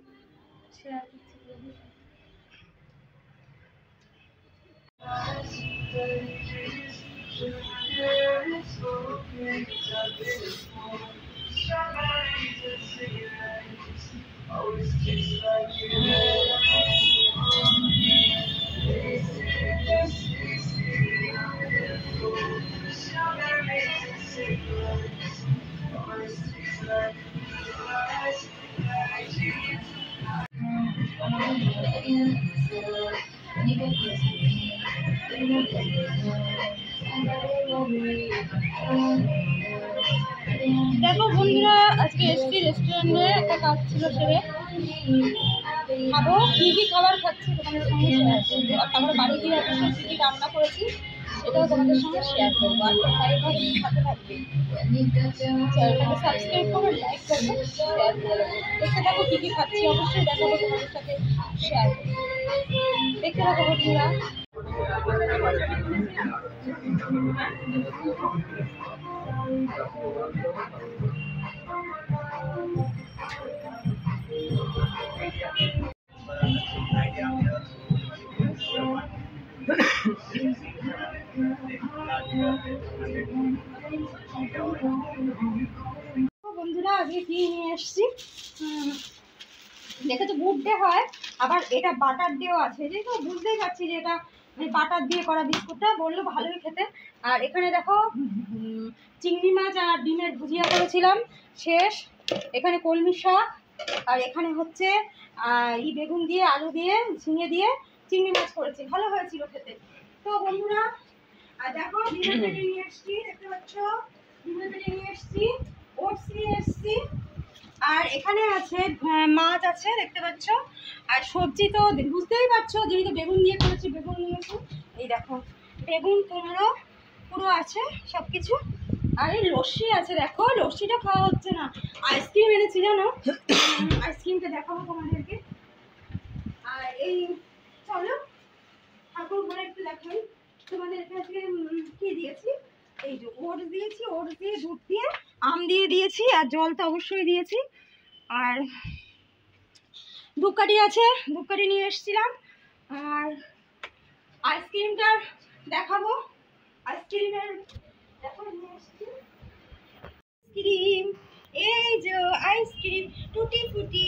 করছি, শেয়ার করছি। দেখো বন্ধুরা, আজকে এসছি রেস্টুরেন্টে, একটা কাজ ছিল সেরে খাবো। কী কী খাবার খাচ্ছি তোমাদের সঙ্গে শেয়ার করবো, আর তারপরে বাড়ি গিয়ে অবশ্যই কী কী রান্না করেছি সেটাও তোমাদের সঙ্গে শেয়ার করবো। আর তোমরা এইভাবে সাথে থাকবে, চ্যানেলটাকে সাবস্ক্রাইব করো, লাইক করবে, শেয়ার করে দেবো। দেখতে থাকো কী কী খাচ্ছি, অবশ্যই দেখাবো তোমাদের সাথে শেয়ার করবো। দেখতে থাকো বন্ধুরা। বন্ধুরা, আজকে কি নিয়ে এসছি দেখে তো গুড ডে হয়, আবার এটা বাটার ডেও আছে। যেহেতু বুঝতেই পারছি যে এটা বাটার দিয়ে করা বিস্কুটটা, বললো ভালোই খেতে। আর এখানে দেখো চিংড়ি মাছ আর ডিমের ভুজিয়া করেছিলাম শেষ, এখানে কলমি শাক, আর এখানে হচ্ছে বেগুন দিয়ে, আলু দিয়ে, ঝিঙে দিয়ে চিংড়ি মাছ করেছি, ভালো হয়েছিল খেতে। তো বন্ধুরা দেখো ডিমের পেটে নিয়ে এসছি, দেখতে পাচ্ছ ডিমের পেটে নিয়ে এসছি, ওটস নিয়ে এসছি, আর এখানে আছে মাছ আছে দেখতে পাচ্ছ, আর সবজি তো বুঝতেই পারছো যেহেতু বেগুন দিয়ে করেছি, বেগুন নিয়েছি। এই দেখো বেগুন, কুমড়ো পুরো আছে সব কিছু। আর এই লস্যি আছে, দেখো লস্যিটা খাওয়া হচ্ছে না, আইসক্রিম এনেছি জানো, আইসক্রিমটা দেখাবো তোমাদেরকে। আর এই চলো ঠাকুর ঘরে একটু দেখাই তোমাদের কাছে কি দিয়েছি। এই যে ওটস দিয়েছি, ওটস দিয়ে দুধ দিয়ে আম দিয়ে দিয়েছি, আর জল তো অবশ্যই দিয়েছি। আর ধূপকাঠি আছে, ধূপকাঠি নিয়ে এসেছিলাম। আর আইসক্রিমটা দেখাবো, আইসক্রিমের দেখো নিয়ে এসেছি আইসক্রিম, এই যে আইসক্রিম টুটি ফুটি,